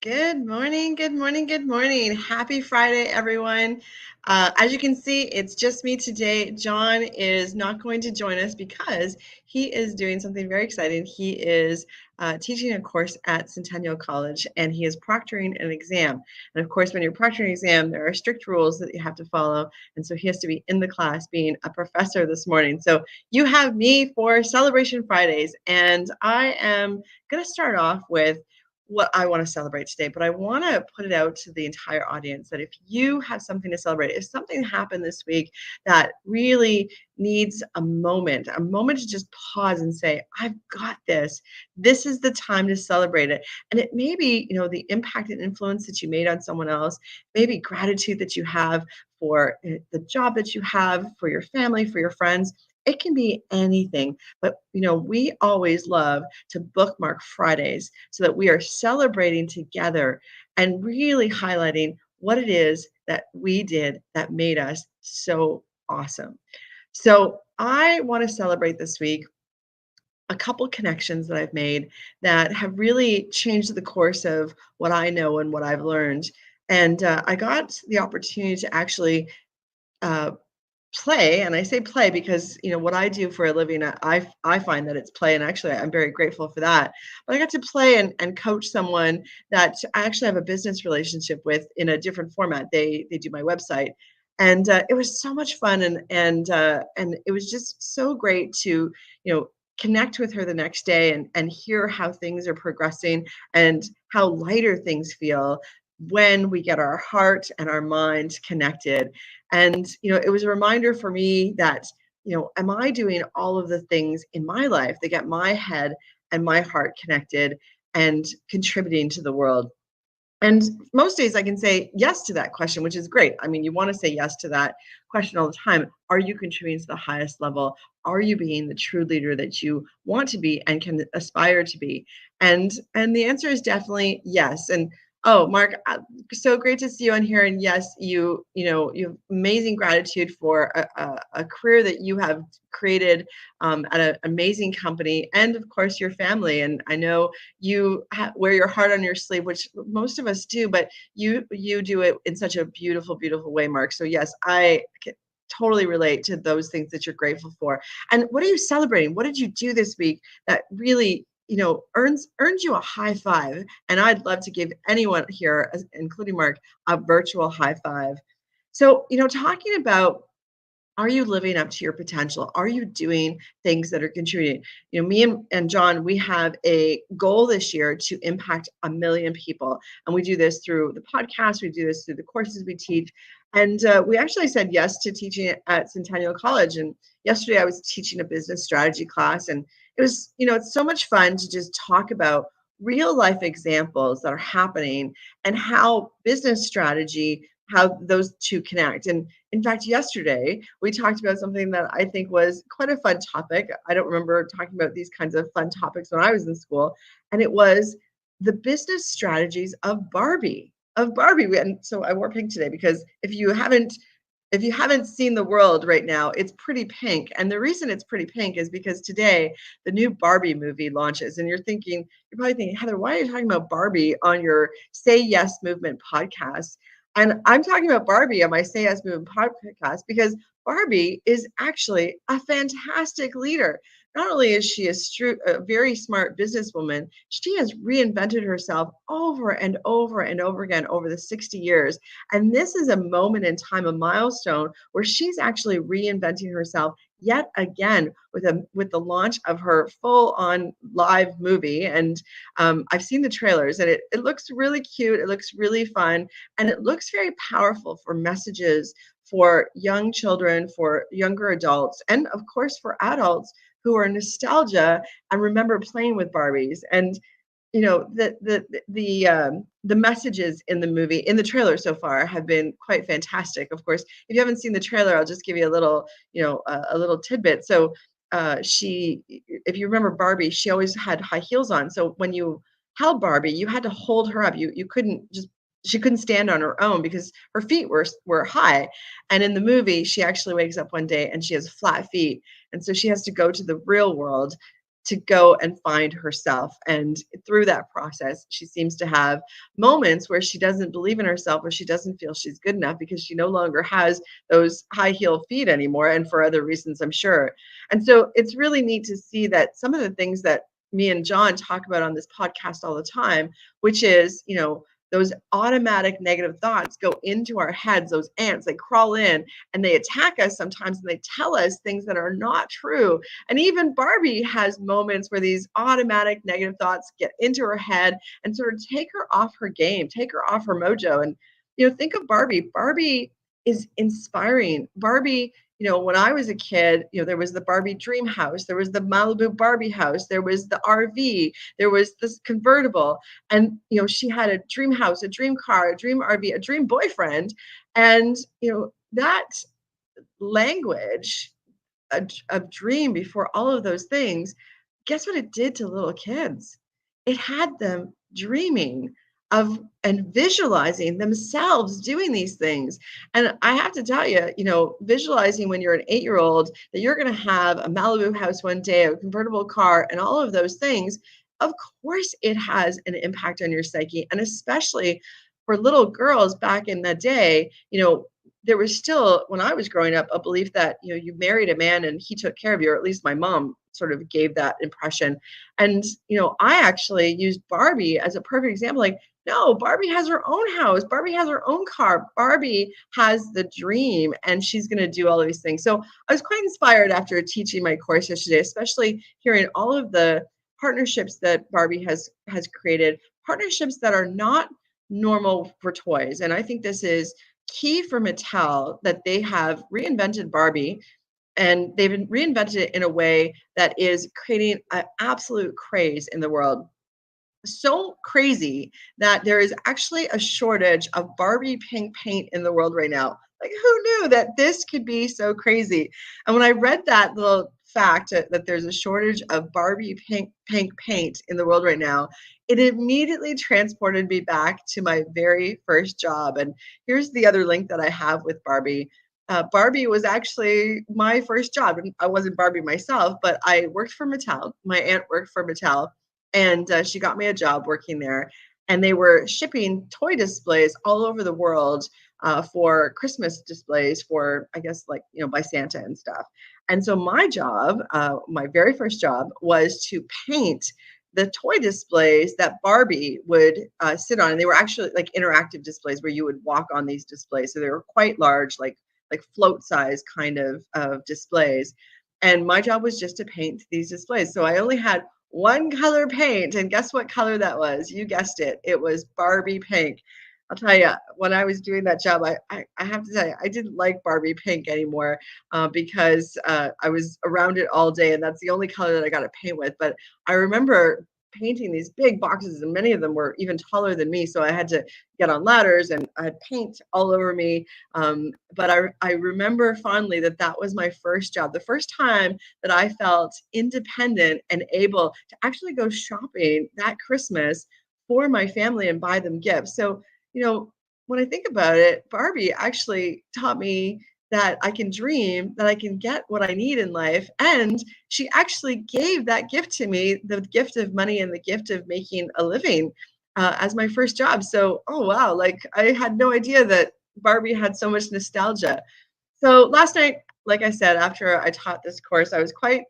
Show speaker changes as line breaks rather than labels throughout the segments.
Good morning, good morning, good morning. Happy Friday, everyone. As you can see, it's just me today. John is not going to join us because he is doing something very exciting. He is teaching a course at Centennial College and he is proctoring an exam. And of course, when you're proctoring an exam, there are strict rules that you have to follow. And so he has to be in the class being a professor this morning. So you have me for Celebration Fridays. And I am going to start off with what I want to celebrate today, but I want to put it out to the entire audience that if you have something to celebrate, if something happened this week that really needs a moment to just pause and say, I've got this. This is the time to celebrate it. And it may be, the impact and influence that you made on someone else, maybe gratitude that you have for the job that you have, for your family, for your friends. It can be anything, but we always love to bookmark Fridays so that we are celebrating together and really highlighting what it is that we did that made us so awesome. So, I want to celebrate this week a couple connections that I've made that have really changed the course of what I know and what I've learned. And I got the opportunity to actually uh, play, and I say play because what I do for a living, I find that it's play, and actually I'm very grateful for that. But I got to play and coach someone that I actually have a business relationship with in a different format. They do my website, and it was so much fun, and it was just so great to connect with her the next day and hear how things are progressing and how lighter things feel when we get our heart and our mind connected. And, it was a reminder for me that, am I doing all of the things in my life that get my head and my heart connected and contributing to the world? And most days I can say yes to that question, which is great. I mean, you want to say yes to that question all the time. Are you contributing to the highest level? Are you being the true leader that you want to be and can aspire to be? And the answer is definitely yes. And oh, Mark, so great to see you on here. And yes, you have amazing gratitude for a career that you have created at an amazing company, and of course your family. And I know you wear your heart on your sleeve, which most of us do, but you do it in such a beautiful, beautiful way, Mark. So yes, I can totally relate to those things that you're grateful for. And what are you celebrating? What did you do this week that really earns you a high five? And I'd love to give anyone here, including Mark, a virtual high five. So talking about, are you living up to your potential? Are you doing things that are contributing? Me and John, we have a goal this year to impact 1 million people. And we do this through the podcast, we do this through the courses we teach. And we actually said yes to teaching at Centennial College. And yesterday I was teaching a business strategy class. And it was, it's so much fun to just talk about real life examples that are happening and how business strategy, how those two connect. And in fact, yesterday we talked about something that I think was quite a fun topic. I don't remember talking about these kinds of fun topics when I was in school, and it was the business strategies of Barbie. And so I wore pink today because if you haven't seen the world right now, it's pretty pink. And the reason it's pretty pink is because today the new Barbie movie launches. And you're probably thinking, Heather, why are you talking about Barbie on your Say Yes Movement podcast? And I'm talking about Barbie on my Say Yes Movement podcast because Barbie is actually a fantastic leader. Not only is she a very smart businesswoman, she has reinvented herself over and over and over again over the 60 years. And this is a moment in time, a milestone where she's actually reinventing herself yet again with the launch of her full-on live movie. And I've seen the trailers, and it looks really cute. It looks really fun, and it looks very powerful for messages for young children, for younger adults, and of course for adults who are nostalgia and remember playing with Barbies. And the messages in the movie, in the trailer so far, have been quite fantastic. Of course, if you haven't seen the trailer, I'll just give you a little a little tidbit. So if you remember Barbie, she always had high heels on. So when you held Barbie, you had to hold her up. You couldn't just she couldn't stand on her own because her feet were high. And in the movie, she actually wakes up one day and she has flat feet, and so she has to go to the real world to go and find herself. And through that process, she seems to have moments where she doesn't believe in herself or she doesn't feel she's good enough because she no longer has those high heel feet anymore, and for other reasons, I'm sure. And so it's really neat to see that some of the things that me and John talk about on this podcast all the time, which is, those automatic negative thoughts go into our heads, those ants, they crawl in and they attack us sometimes and they tell us things that are not true. And even Barbie has moments where these automatic negative thoughts get into her head and sort of take her off her game, take her off her mojo. And, think of Barbie. Barbie is inspiring. Barbie, when I was a kid, there was the Barbie dream house, there was the Malibu Barbie house, there was the RV, there was this convertible. And, she had a dream house, a dream car, a dream RV, a dream boyfriend. And, that language of dream before all of those things, guess what it did to little kids? It had them dreaming of and visualizing themselves doing these things. And I have to tell you, visualizing when you're an 8-year-old that you're going to have a Malibu house one day, a convertible car, and all of those things, of course it has an impact on your psyche. And especially for little girls back in the day, there was still, when I was growing up, a belief that, you married a man and he took care of you, or at least my mom sort of gave that impression. And, I actually used Barbie as a perfect example. Like, no, Barbie has her own house. Barbie has her own car. Barbie has the dream and she's going to do all of these things. So I was quite inspired after teaching my course yesterday, especially hearing all of the partnerships that Barbie has created, partnerships that are not normal for toys. And I think this is key for Mattel, that they have reinvented Barbie, and they've reinvented it in a way that is creating an absolute craze in the world. So crazy that there is actually a shortage of Barbie pink paint in the world right now. Like, who knew that this could be so crazy? And when I read that little fact that there's a shortage of Barbie pink paint in the world right now, it immediately transported me back to my very first job. And here's the other link that I have with Barbie. Barbie was actually my first job. And I wasn't Barbie myself, but I worked for Mattel. My aunt worked for Mattel, and she got me a job working there. And they were shipping toy displays all over the world for Christmas displays for, I guess, like, by Santa and stuff. And so my job, my very first job, was to paint the toy displays that Barbie would sit on. And they were actually like interactive displays where you would walk on these displays. So they were quite large, like float size kind of displays. And my job was just to paint these displays. So I only had one color paint, and guess what color that was? You guessed it. It was Barbie pink. I'll tell you, when I was doing that job, I have to tell you, I didn't like Barbie pink anymore because I was around it all day, and that's the only color that I got to paint with. But I remember painting these big boxes, and many of them were even taller than me, so I had to get on ladders, and I had paint all over me. But I remember fondly that was my first job, the first time that I felt independent and able to actually go shopping that Christmas for my family and buy them gifts. So, when I think about it, Barbie actually taught me that I can dream, that I can get what I need in life. And she actually gave that gift to me, the gift of money and the gift of making a living as my first job. So, oh, wow, like I had no idea that Barbie had so much nostalgia. So last night, like I said, after I taught this course, I was quite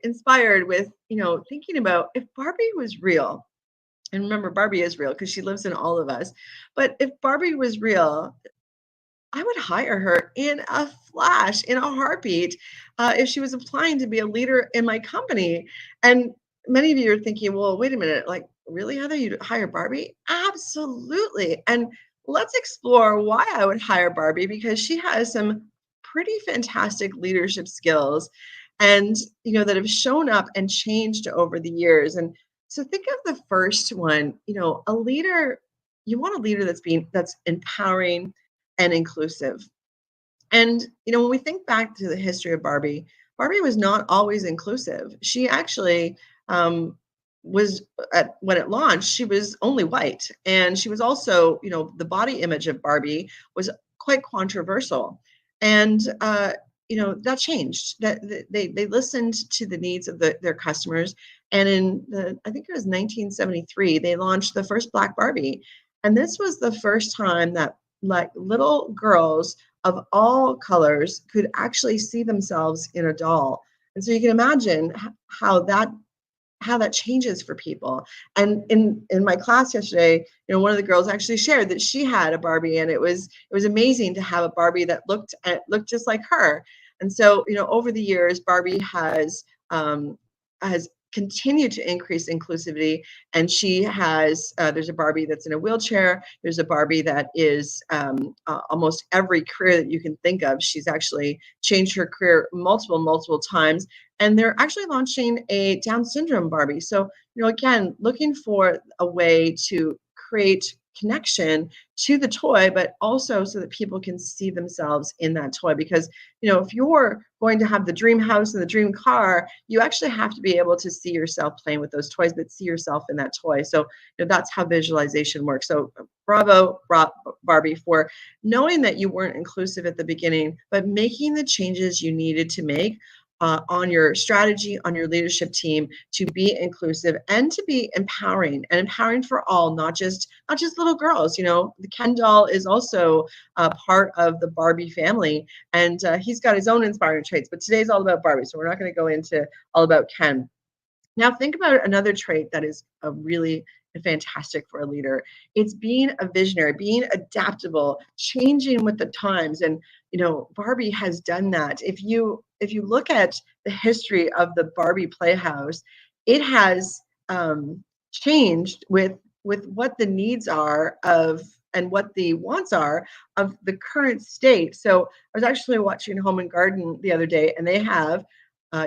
inspired with, thinking about if Barbie was real. And remember, Barbie is real because she lives in all of us. But if Barbie was real, I would hire her in a flash, in a heartbeat, if she was applying to be a leader in my company. And many of you are thinking, well, wait a minute, like, really, Heather, you'd hire Barbie? Absolutely. And let's explore why I would hire Barbie, because she has some pretty fantastic leadership skills and, that have shown up and changed over the years. And so think of the first one, a leader, you want a leader that's empowering and inclusive. And, when we think back to the history of Barbie, Barbie was not always inclusive. She actually was, when it launched, she was only white. And she was also, the body image of Barbie was quite controversial. And that changed. They listened to the needs of their customers, and I think it was 1973, they launched the first Black Barbie, and this was the first time that like little girls of all colors could actually see themselves in a doll. And so you can imagine how that changes for people. And in my class yesterday, one of the girls actually shared that she had a Barbie, and it was amazing to have a Barbie that looked just like her. And so, over the years, Barbie has continued to increase inclusivity, and she has there's a Barbie that's in a wheelchair. There's a Barbie that is almost every career that you can think of. She's actually changed her career multiple times, and they're actually launching a Down syndrome Barbie. So, again, looking for a way to create connection to the toy, but also so that people can see themselves in that toy. Because, if you're going to have the dream house and the dream car, you actually have to be able to see yourself playing with those toys, but see yourself in that toy. So, that's how visualization works. So, bravo, Barbie, for knowing that you weren't inclusive at the beginning, but making the changes you needed to make on your strategy, on your leadership team, to be inclusive and to be empowering for all, not just little girls. The Ken doll is also part of the Barbie family, and he's got his own inspiring traits. But today's all about Barbie, so we're not going to go into all about Ken. Now, think about another trait that is a really fantastic for a leader. It's being a visionary, being adaptable, changing with the times. And Barbie has done that. If you look at the history of the Barbie Playhouse, it has changed with what the needs are of and what the wants are of the current state. So I was actually watching Home and Garden the other day, and they have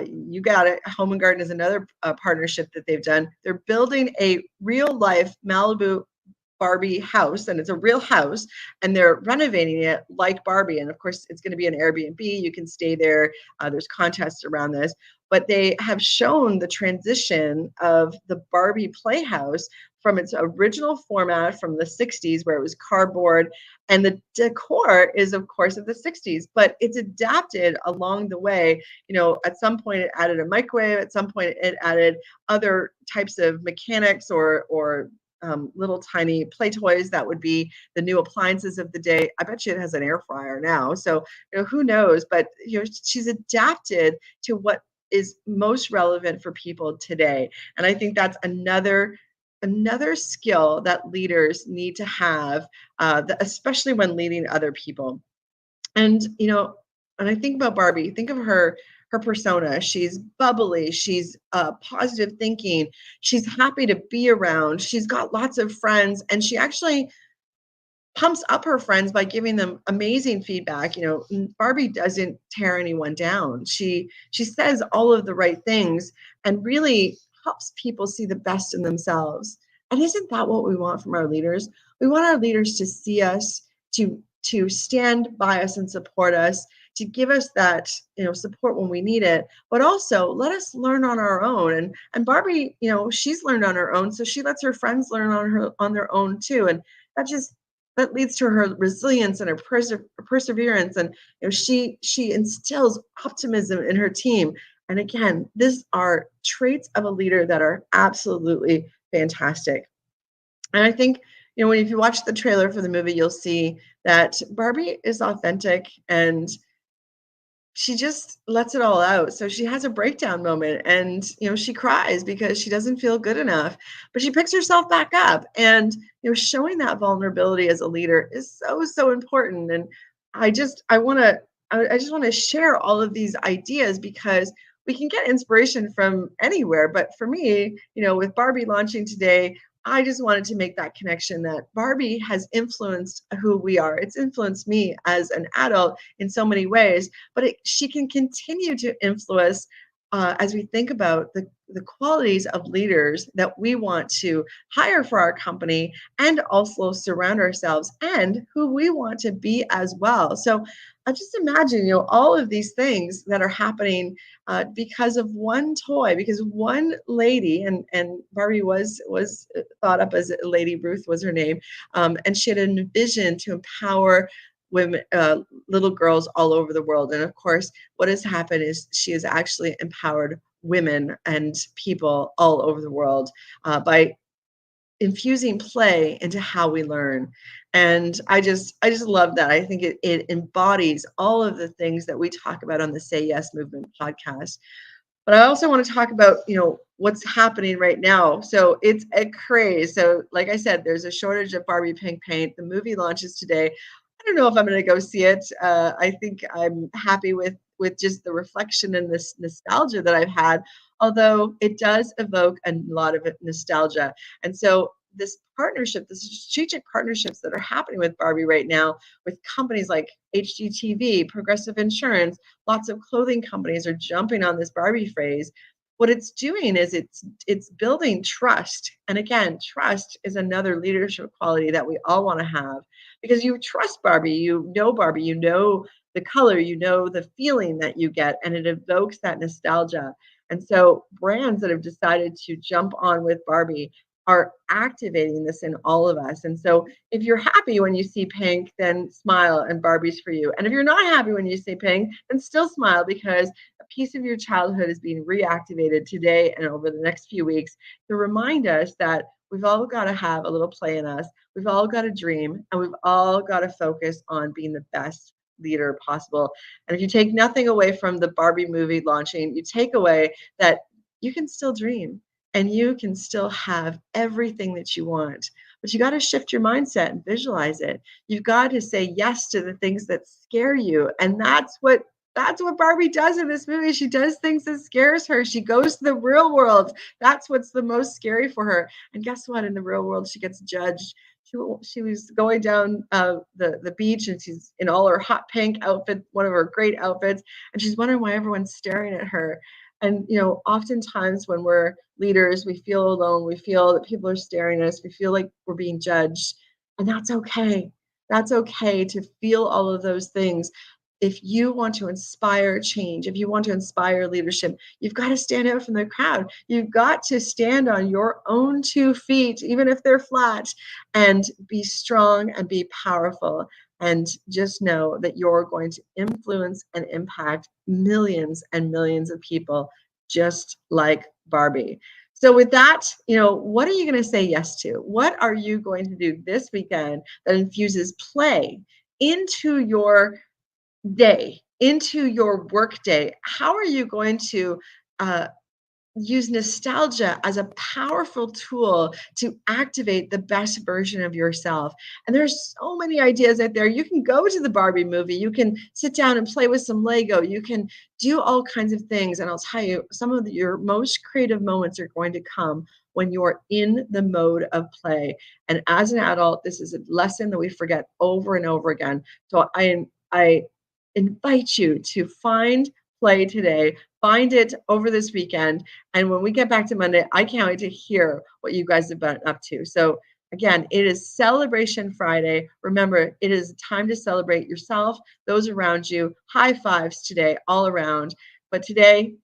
you got it. Home and Garden is another partnership that they've done. They're building a real life Malibu Barbie house, and it's a real house, and they're renovating it like Barbie. And of course, it's going to be an Airbnb. You can stay there. There's contests around this, but they have shown the transition of the Barbie Playhouse from its original format from the 60s, where it was cardboard, and the decor is, of course, of the 60s, but it's adapted along the way. At some point it added a microwave. At some point it added other types of mechanics or little tiny play toys that would be the new appliances of the day. I bet you it has an air fryer now. So, who knows? But, she's adapted to what is most relevant for people today. And I think that's another skill that leaders need to have, especially when leading other people. And, when I think about Barbie, think of her persona. She's bubbly, she's positive thinking, she's happy to be around, she's got lots of friends, and she actually pumps up her friends by giving them amazing feedback. Barbie doesn't tear anyone down. She says all of the right things and really helps people see the best in themselves. And isn't that what we want from our leaders? We want our leaders to see us, to stand by us and support us, to give us that support when we need it, but also let us learn on our own. And Barbie, she's learned on her own, so she lets her friends learn on their own too. And that leads to her resilience and her perseverance. And she instills optimism in her team. And again, these are traits of a leader that are absolutely fantastic. And I think, if you watch the trailer for the movie, you'll see that Barbie is authentic, and she just lets it all out. So she has a breakdown moment, and she cries because she doesn't feel good enough, but she picks herself back up. And showing that vulnerability as a leader is so important. And I just want to share all of these ideas because we can get inspiration from anywhere. But for me, with Barbie launching today, I just wanted to make that connection that Barbie has influenced who we are. It's influenced me as an adult in so many ways, but she can continue to influence as we think about the qualities of leaders that we want to hire for our company, and also surround ourselves, and who we want to be as well. So I just imagine, all of these things that are happening because of one toy, because one lady, and Barbie was thought up as Lady Ruth was her name, and she had a vision to empower women, little girls all over the world. And of course, what has happened is she has actually empowered women and people all over the world by infusing play into how we learn. And I just love that. I think it embodies all of the things that we talk about on the Say Yes Movement podcast. But I also want to talk about, what's happening right now. So it's a craze. So like I said, there's a shortage of Barbie pink paint. The movie launches today. I don't know if I'm going to go see it. I think I'm happy with just the reflection and this nostalgia that I've had, although it does evoke a lot of nostalgia. And so this partnership, the strategic partnerships that are happening with Barbie right now, with companies like HGTV, Progressive Insurance, lots of clothing companies are jumping on this Barbie phrase. What it's doing is it's building trust. And again, trust is another leadership quality that we all want to have, because you trust Barbie, Barbie, the color, the feeling that you get, and it evokes that nostalgia. And so brands that have decided to jump on with Barbie are activating this in all of us. And so if you're happy when you see pink, then smile and Barbie's for you. And if you're not happy when you see pink, then still smile, because a piece of your childhood is being reactivated today and over the next few weeks to remind us that we've all got to have a little play in us. We've all got a dream, and we've all got to focus on being the best leader possible. And if you take nothing away from the Barbie movie launching, you take away that you can still dream and you can still have everything that you want. But you got to shift your mindset and visualize it. You've got to say yes to the things that scare you. And that's what Barbie does in this movie. She does things that scares her. She goes to the real world. That's what's the most scary for her. And guess what? In the real world, she gets judged. She was going down the beach, and she's in all her hot pink outfit, one of her great outfits, and she's wondering why everyone's staring at her. And oftentimes when we're leaders, we feel alone. We feel that people are staring at us. We feel like we're being judged, and that's okay. That's okay to feel all of those things. If you want to inspire change, if you want to inspire leadership, you've got to stand out from the crowd. You've got to stand on your own 2 feet, even if they're flat, and be strong and be powerful. And just know that you're going to influence and impact millions and millions of people, just like Barbie. So with that, what are you going to say yes to? What are you going to do this weekend that infuses play into your day, into your work day? How are you going to uh, use nostalgia as a powerful tool to activate the best version of yourself? And there's so many ideas out there. You can go to the Barbie movie, you can sit down and play with some Lego, you can do all kinds of things. And I'll tell you, some of your most creative moments are going to come when you're in the mode of play. And as an adult, this is a lesson that we forget over and over again. So I invite you to find play today, find it over this weekend. And when we get back to Monday, I can't wait to hear what you guys have been up to. So again, it is Celebration Friday. Remember, it is time to celebrate yourself, those around you. High fives today, all around. But today,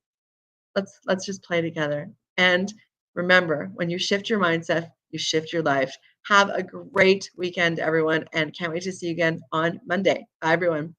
let's just play together. And remember, when you shift your mindset, you shift your life. Have a great weekend, everyone, and can't wait to see you again on Monday. Bye, everyone.